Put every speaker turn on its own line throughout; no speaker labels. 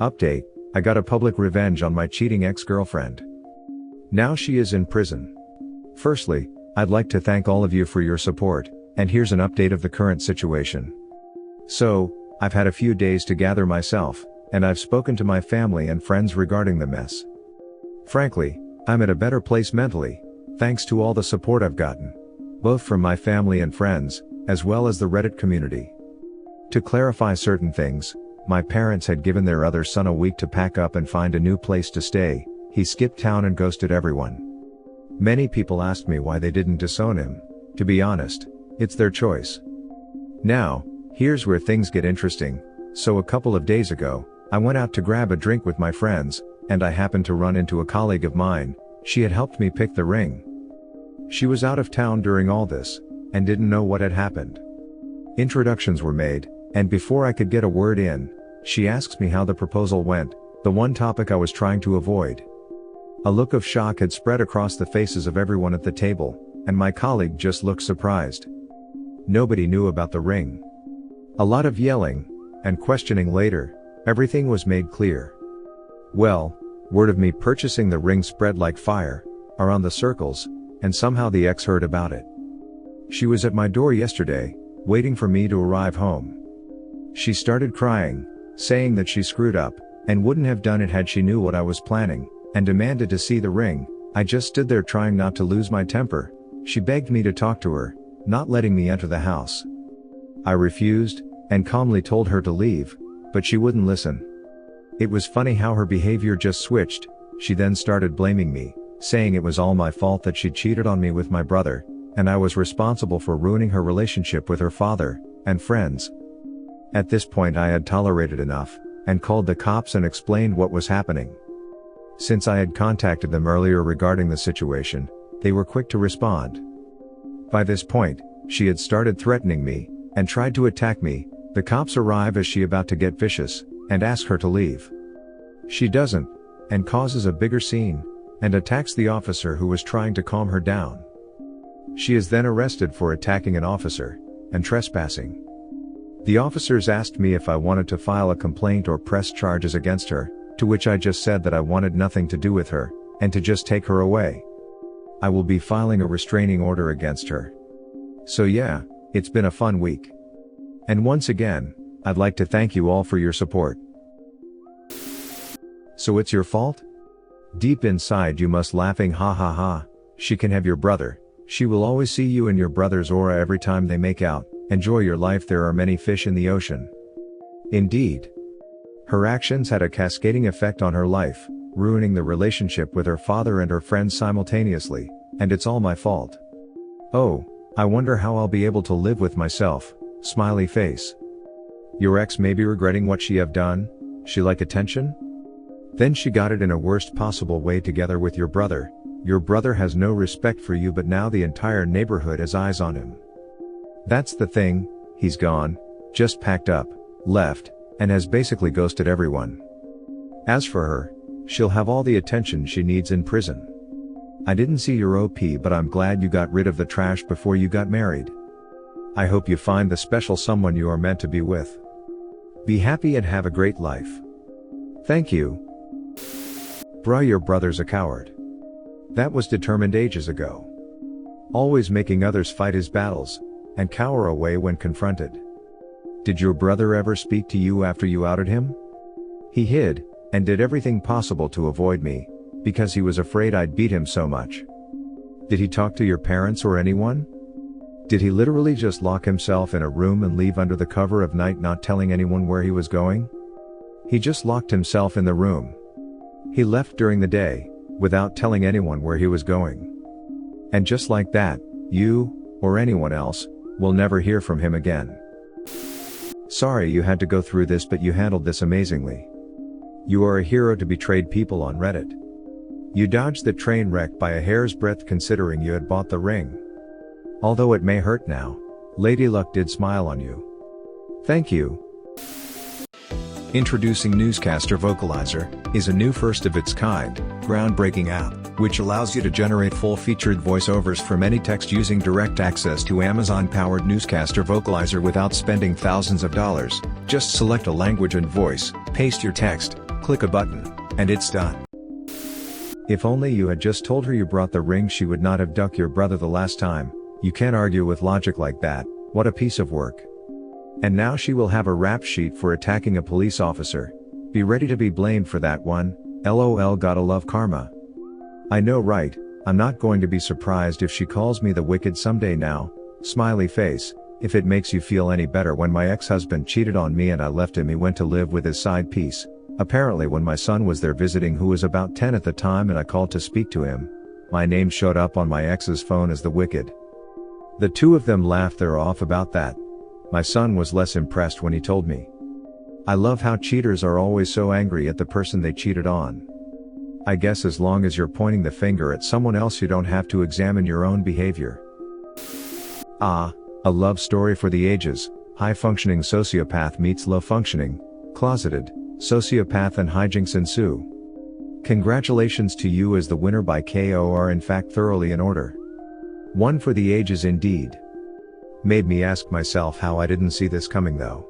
Update: I got a public revenge on my cheating ex-girlfriend. Now she is in prison. Firstly, I'd like to thank all of you for your support, and here's an update of the current situation. So, I've had a few days to gather myself, and I've spoken to my family and friends regarding the mess. Frankly, I'm at a better place mentally, thanks to all the support I've gotten, both from my family and friends, as well as the Reddit community. To clarify certain things, my parents had given their other son a week to pack up and find a new place to stay. He skipped town and ghosted everyone. Many people asked me why they didn't disown him. To be honest, it's their choice. Now, here's where things get interesting. So a couple of days ago, I went out to grab a drink with my friends, and I happened to run into a colleague of mine. She had helped me pick the ring. She was out of town during all this, and didn't know what had happened. Introductions were made, and before I could get a word in, she asks me how the proposal went, the one topic I was trying to avoid. A look of shock had spread across the faces of everyone at the table, and my colleague just looked surprised. Nobody knew about the ring. A lot of yelling, and questioning later, everything was made clear. Well, word of me purchasing the ring spread like fire, around the circles, and somehow the ex heard about it. She was at my door yesterday, waiting for me to arrive home. She started crying, saying that she screwed up, and wouldn't have done it had she knew what I was planning, and demanded to see the ring. I just stood there trying not to lose my temper. She begged me to talk to her, not letting me enter the house. I refused, and calmly told her to leave, but she wouldn't listen. It was funny how her behavior just switched. She then started blaming me, saying it was all my fault that she cheated on me with my brother, and I was responsible for ruining her relationship with her father and friends. At this point I had tolerated enough, and called the cops and explained what was happening. Since I had contacted them earlier regarding the situation, they were quick to respond. By this point, she had started threatening me, and tried to attack me. The cops arrive as she about to get vicious, and ask her to leave. She doesn't, and causes a bigger scene, and attacks the officer who was trying to calm her down. She is then arrested for attacking an officer, and trespassing. The officers asked me if I wanted to file a complaint or press charges against her, to which I just said that I wanted nothing to do with her, and to just take her away. I will be filing a restraining order against her. So yeah, it's been a fun week. And once again, I'd like to thank you all for your support. So it's your fault? Deep inside you must laughing ha ha ha. She can have your brother. She will always see you in your brother's aura every time they make out. Enjoy your life, there are many fish in the ocean. Indeed. Her actions had a cascading effect on her life, ruining the relationship with her father and her friends simultaneously, and it's all my fault. Oh, I wonder how I'll be able to live with myself, smiley face. Your ex may be regretting what she have done. She like attention? Then she got it in a worst possible way together with your brother. Your brother has no respect for you, but now the entire neighborhood has eyes on him. That's the thing, he's gone, just packed up, left, and has basically ghosted everyone. As for her, she'll have all the attention she needs in prison. I didn't see your OP, but I'm glad you got rid of the trash before you got married. I hope you find the special someone you are meant to be with. Be happy and have a great life. Thank you. Bruh, your brother's a coward. That was determined ages ago. Always making others fight his battles, and cower away when confronted. Did your brother ever speak to you after you outed him? He hid, and did everything possible to avoid me, because he was afraid I'd beat him so much. Did he talk to your parents or anyone? Did he literally just lock himself in a room and leave under the cover of night, not telling anyone where he was going? He just locked himself in the room. He left during the day, without telling anyone where he was going. And just like that, you, or anyone else, will never hear from him again. Sorry you had to go through this, but you handled this amazingly. You are a hero to betrayed people on Reddit. You dodged the train wreck by a hair's breadth considering you had bought the ring. Although it may hurt now, Lady Luck did smile on you. Thank you. Introducing Newscaster Vocalizer is a new first-of-its-kind, groundbreaking app, which allows you to generate full-featured voiceovers from any text using direct access to Amazon-powered Newscaster Vocalizer without spending thousands of dollars. Just select a language and voice, paste your text, click a button, and it's done. If only you had just told her you brought the ring, she would not have ducked your brother the last time. You can't argue with logic like that. What a piece of work. And now she will have a rap sheet for attacking a police officer. Be ready to be blamed for that one. LOL, gotta love karma. I know, right? I'm not going to be surprised if she calls me the wicked someday now. Smiley face. If it makes you feel any better, when my ex-husband cheated on me and I left him, he went to live with his side piece. Apparently when my son was there visiting, who was about 10 at the time, and I called to speak to him, my name showed up on my ex's phone as the wicked. The two of them laughed their off about that. My son was less impressed when he told me. I love how cheaters are always so angry at the person they cheated on. I guess as long as you're pointing the finger at someone else, you don't have to examine your own behavior. Ah, a love story for the ages. High-functioning sociopath meets low-functioning, closeted, sociopath, and hijinks ensue. Congratulations to you as the winner by KOR, in fact thoroughly in order. One for the ages indeed. Made me ask myself how I didn't see this coming though.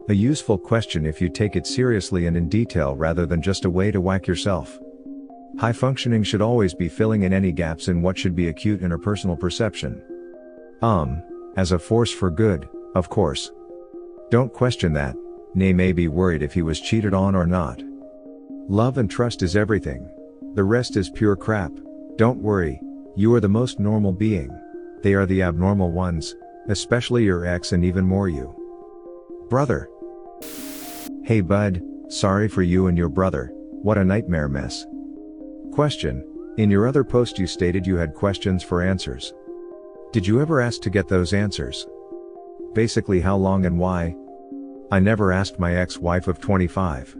A useful question if you take it seriously and in detail rather than just a way to whack yourself. High functioning should always be filling in any gaps in what should be acute interpersonal perception. As a force for good, of course. Don't question that. Nay, may be worried if he was cheated on or not. Love and trust is everything. The rest is pure crap. Don't worry. You are the most normal being. They are the abnormal ones, especially your ex, and even more you. Brother. Hey bud, sorry for you and your brother. What a nightmare mess. Question. In your other post you stated you had questions for answers. Did you ever ask to get those answers? Basically how long and why? I never asked my ex-wife of 25.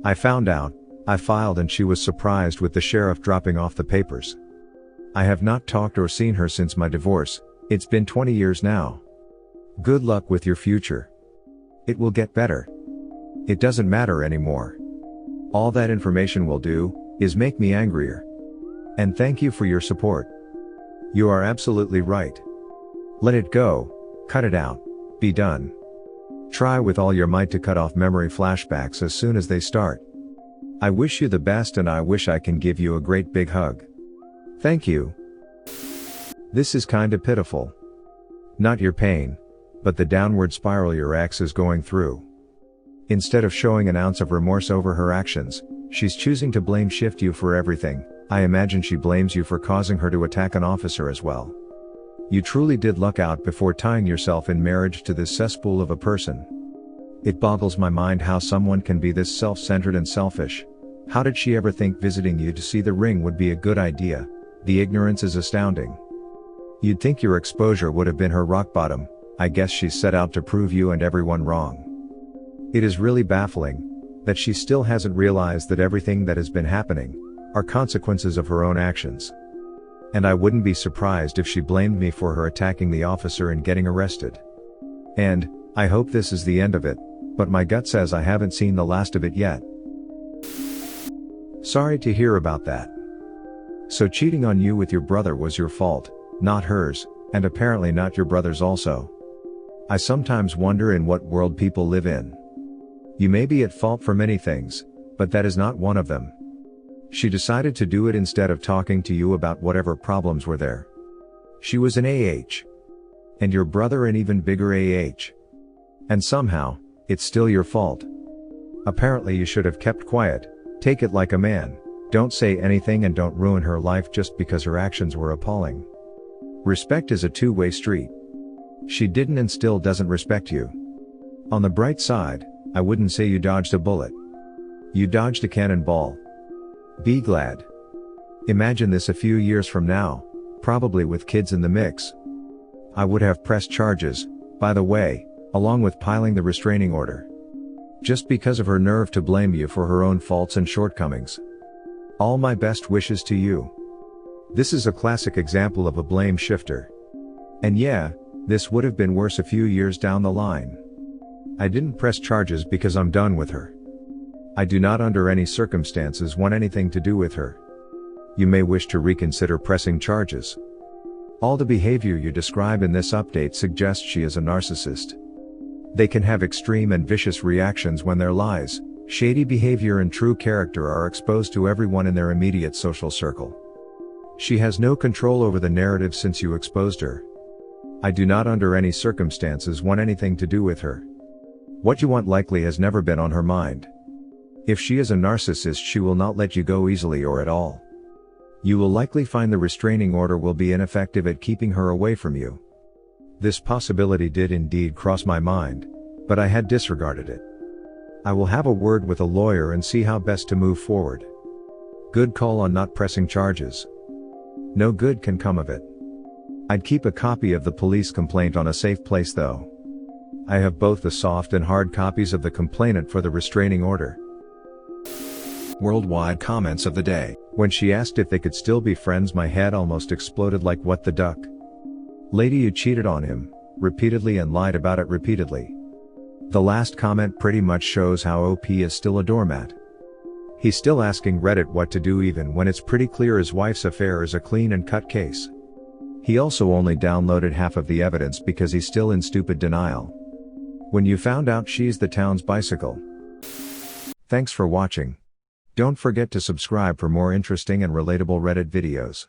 I found out, I filed, and she was surprised with the sheriff dropping off the papers. I have not talked or seen her since my divorce. It's been 20 years now. Good luck with your future. It will get better. It doesn't matter anymore. All that information will do is make me angrier. And thank you for your support. You are absolutely right. Let it go, cut it out, be done. Try with all your might to cut off memory flashbacks as soon as they start. I wish you the best, and I wish I can give you a great big hug. Thank you. This is kinda pitiful. Not your pain, but the downward spiral your ex is going through. Instead of showing an ounce of remorse over her actions, she's choosing to blame shift you for everything. I imagine she blames you for causing her to attack an officer as well. You truly did luck out before tying yourself in marriage to this cesspool of a person. It boggles my mind how someone can be this self-centered and selfish. How did she ever think visiting you to see the ring would be a good idea? The ignorance is astounding. You'd think your exposure would have been her rock bottom. I guess she's set out to prove you and everyone wrong. It is really baffling that she still hasn't realized that everything that has been happening are consequences of her own actions. And I wouldn't be surprised if she blamed me for her attacking the officer and getting arrested. And I hope this is the end of it, but my gut says I haven't seen the last of it yet. Sorry to hear about that. So cheating on you with your brother was your fault, not hers, and apparently not your brother's also. I sometimes wonder in what world people live in. You may be at fault for many things, but that is not one of them. She decided to do it instead of talking to you about whatever problems were there. She was an AH. And your brother an even bigger AH. And somehow, it's still your fault. Apparently you should have kept quiet. Take it like a man. Don't say anything and don't ruin her life just because her actions were appalling. Respect is a two-way street. She didn't and still doesn't respect you. On the bright side, I wouldn't say you dodged a bullet. You dodged a cannonball. Be glad. Imagine this a few years from now, probably with kids in the mix. I would have pressed charges, by the way, along with piling the restraining order. Just because of her nerve to blame you for her own faults and shortcomings. All my best wishes to you. This is a classic example of a blame shifter. And yeah, this would have been worse a few years down the line. I didn't press charges because I'm done with her. I do not under any circumstances want anything to do with her. You may wish to reconsider pressing charges. All the behavior you describe in this update suggests she is a narcissist. They can have extreme and vicious reactions when their lies, Shady behavior and true character are exposed to everyone in their immediate social circle. She has no control over the narrative since you exposed her. I do not under any circumstances want anything to do with her. What you want likely has never been on her mind. If she is a narcissist, she will not let you go easily or at all. You will likely find the restraining order will be ineffective at keeping her away from you. This possibility did indeed cross my mind, but I had disregarded it. I will have a word with a lawyer and see how best to move forward. Good call on not pressing charges. No good can come of it. I'd keep a copy of the police complaint on a safe place though. I have both the soft and hard copies of the complainant for the restraining order. Worldwide comments of the day. When she asked if they could still be friends, my head almost exploded like what the duck. Lady, you cheated on him, repeatedly, and lied about it repeatedly. The last comment pretty much shows how OP is still a doormat. He's still asking Reddit what to do even when it's pretty clear his wife's affair is a clean and cut case. He also only downloaded half of the evidence because he's still in stupid denial. When you found out she's the town's bicycle. Thanks for watching. Don't forget to subscribe for more interesting and relatable Reddit videos.